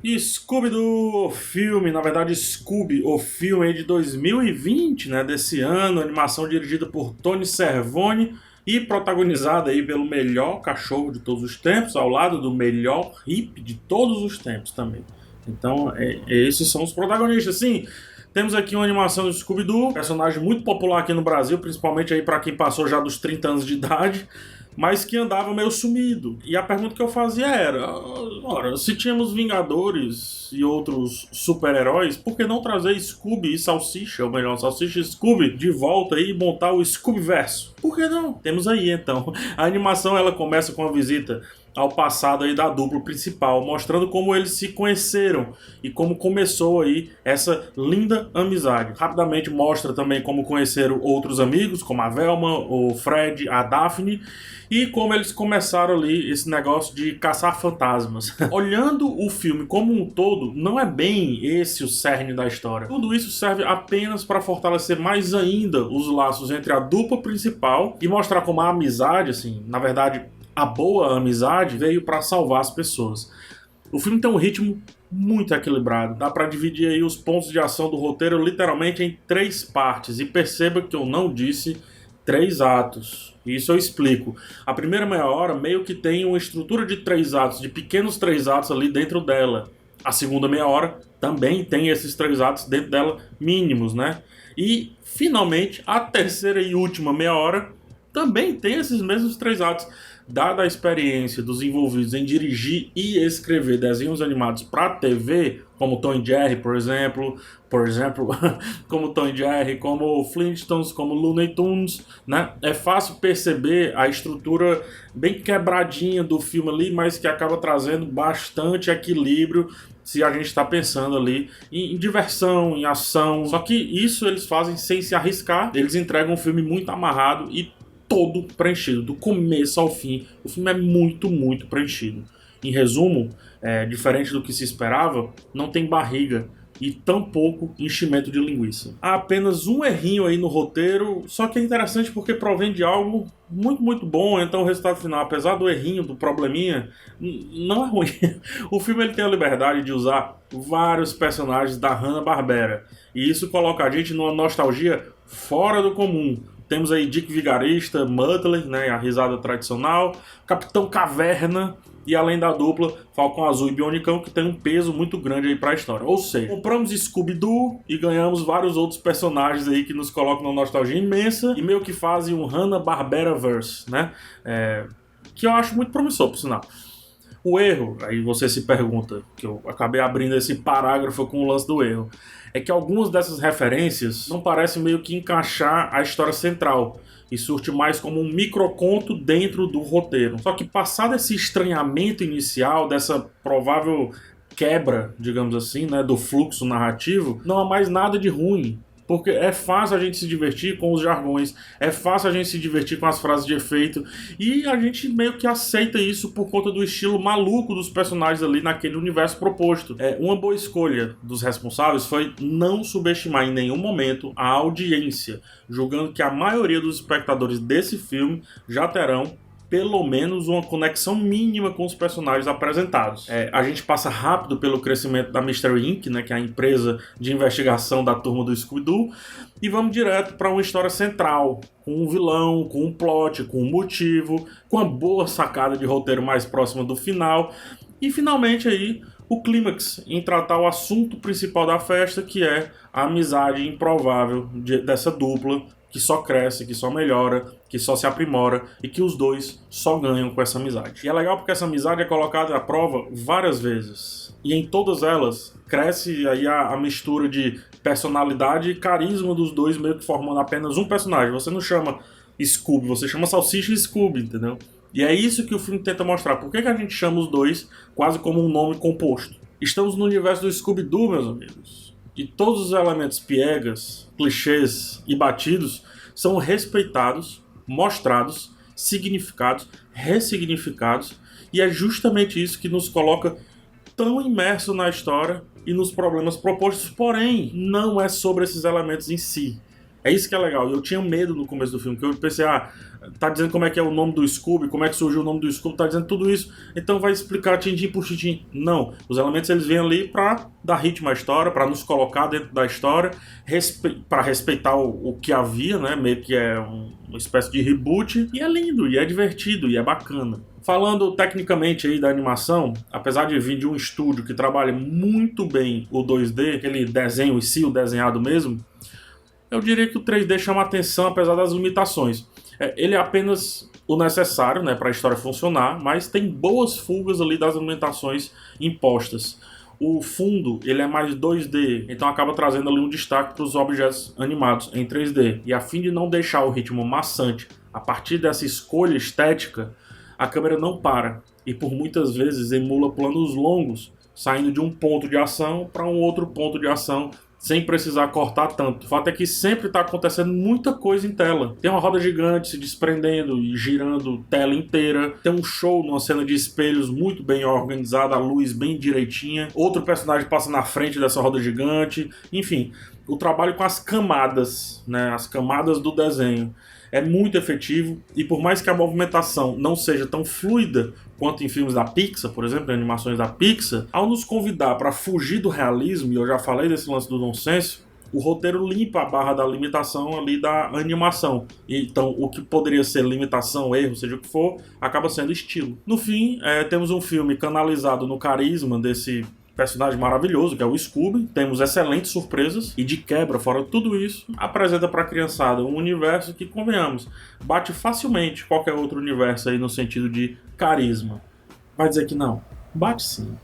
Scooby-Doo, o filme, na verdade Scooby, o filme aí de 2020, né, desse ano, animação dirigida por Tony Cervone e protagonizada aí pelo melhor cachorro de todos os tempos, ao lado do melhor hippie de todos os tempos também. Então, esses são os protagonistas. Sim, temos aqui uma animação do Scooby-Doo, personagem muito popular aqui no Brasil, principalmente aí para quem passou já dos 30 anos de idade, mas que andava meio sumido. E a pergunta que eu fazia era: ora, se tínhamos Vingadores e outros super-heróis, por que não trazer Scooby e Salsicha, ou melhor, Salsicha e Scooby, de volta aí e montar o Scooby-Verso? Por que não? Temos aí então. A animação ela começa com a visita ao passado aí da dupla principal, mostrando como eles se conheceram e como começou aí essa linda amizade. Rapidamente mostra também como conheceram outros amigos, como a Velma, o Fred, a Daphne, e como eles começaram ali esse negócio de caçar fantasmas. Olhando o filme como um todo, não é bem esse o cerne da história. Tudo isso serve apenas para fortalecer mais ainda os laços entre a dupla principal e mostrar como a amizade, assim, na verdade, a boa amizade veio para salvar as pessoas. O filme tem um ritmo muito equilibrado. Dá para dividir aí os pontos de ação do roteiro literalmente em três partes. E perceba que eu não disse três atos. Isso eu explico. A primeira meia hora meio que tem uma estrutura de três atos, de pequenos três atos ali dentro dela. A segunda meia hora também tem esses três atos dentro dela mínimos, né? E finalmente a terceira e última meia hora também tem esses mesmos três atos. Dada a experiência dos envolvidos em dirigir e escrever desenhos animados para TV, como Tom e Jerry, por exemplo, como Tom e Jerry, como Flintstones, como Looney Tunes, né? É fácil perceber a estrutura bem quebradinha do filme ali, mas que acaba trazendo bastante equilíbrio se a gente está pensando ali em diversão, em ação. Só que isso eles fazem sem se arriscar, eles entregam um filme muito amarrado e todo preenchido, do começo ao fim. O filme é muito, muito preenchido. Em resumo, diferente do que se esperava, não tem barriga e tampouco enchimento de linguiça. Há apenas um errinho aí no roteiro, só que é interessante porque provém de algo muito, muito bom, então o resultado final, apesar do errinho, do probleminha, não é ruim. O filme ele tem a liberdade de usar vários personagens da Hanna-Barbera, e isso coloca a gente numa nostalgia fora do comum. Temos aí Dick Vigarista, Muttley, né, a risada tradicional, Capitão Caverna e além da dupla Falcão Azul e Bionicão, que tem um peso muito grande aí para a história. Ou seja, compramos Scooby-Doo e ganhamos vários outros personagens aí que nos colocam numa nostalgia imensa e meio que fazem um Hanna-Barbera-verse, né? Que eu acho muito promissor, por sinal. O erro, aí você se pergunta, que eu acabei abrindo esse parágrafo com o lance do erro, é que algumas dessas referências não parecem meio que encaixar a história central e surte mais como um microconto dentro do roteiro. Só que passado esse estranhamento inicial, dessa provável quebra, digamos assim, né, do fluxo narrativo, não há mais nada de ruim. Porque é fácil a gente se divertir com os jargões, é fácil a gente se divertir com as frases de efeito, e a gente meio que aceita isso por conta do estilo maluco dos personagens ali naquele universo proposto. Uma boa escolha dos responsáveis foi não subestimar em nenhum momento a audiência, julgando que a maioria dos espectadores desse filme já terão pelo menos uma conexão mínima com os personagens apresentados. A gente passa rápido pelo crescimento da Mystery Inc., né, que é a empresa de investigação da turma do Scooby-Doo, e vamos direto para uma história central, com um vilão, com um plot, com um motivo, com uma boa sacada de roteiro mais próxima do final, e finalmente aí o clímax em tratar o assunto principal da festa, que é a amizade improvável dessa dupla, que só cresce, que só melhora, que só se aprimora e que os dois só ganham com essa amizade. E é legal porque essa amizade é colocada à prova várias vezes. E em todas elas cresce aí a mistura de personalidade e carisma dos dois, meio que formando apenas um personagem. Você não chama Scooby, você chama Salsicha e Scooby, entendeu? E é isso que o filme tenta mostrar. Por que a gente chama os dois quase como um nome composto? Estamos no universo do Scooby-Doo, meus amigos. E todos os elementos piegas, clichês e batidos são respeitados, mostrados, significados, ressignificados, e é justamente isso que nos coloca tão imerso na história e nos problemas propostos, porém, não é sobre esses elementos em si. É isso que é legal. Eu tinha medo no começo do filme, que eu pensei, tá dizendo como é que é o nome do Scooby, como é que surgiu o nome do Scooby, tá dizendo tudo isso, então vai explicar tintim por tintim. Não, os elementos eles vêm ali pra dar ritmo à história, pra nos colocar dentro da história, pra respeitar o que havia, né, meio que é uma espécie de reboot, e é lindo, e é divertido, e é bacana. Falando tecnicamente aí da animação, apesar de vir de um estúdio que trabalha muito bem o 2D, aquele desenho em si, o desenhado mesmo, eu diria que o 3D chama atenção apesar das limitações. Ele é apenas o necessário, né, para a história funcionar, mas tem boas fugas ali das limitações impostas. O fundo ele é mais 2D, então acaba trazendo ali um destaque para os objetos animados em 3D. E a fim de não deixar o ritmo maçante a partir dessa escolha estética, a câmera não para e por muitas vezes emula planos longos, saindo de um ponto de ação para um outro ponto de ação sem precisar cortar tanto. O fato é que sempre está acontecendo muita coisa em tela. Tem uma roda gigante se desprendendo e girando tela inteira. Tem um show numa cena de espelhos muito bem organizada, a luz bem direitinha. Outro personagem passa na frente dessa roda gigante. Enfim, o trabalho com as camadas, né, as camadas do desenho, é muito efetivo, e por mais que a movimentação não seja tão fluida quanto em filmes da Pixar, por exemplo, em animações da Pixar, ao nos convidar para fugir do realismo, e eu já falei desse lance do nonsense, o roteiro limpa a barra da limitação ali da animação. Então, o que poderia ser limitação, erro, seja o que for, acaba sendo estilo. No fim, temos um filme canalizado no carisma desse personagem maravilhoso, que é o Scooby. Temos excelentes surpresas e, de quebra, fora tudo isso, apresenta para a criançada um universo que, convenhamos, bate facilmente qualquer outro universo aí no sentido de carisma. Vai dizer que não? Bate sim.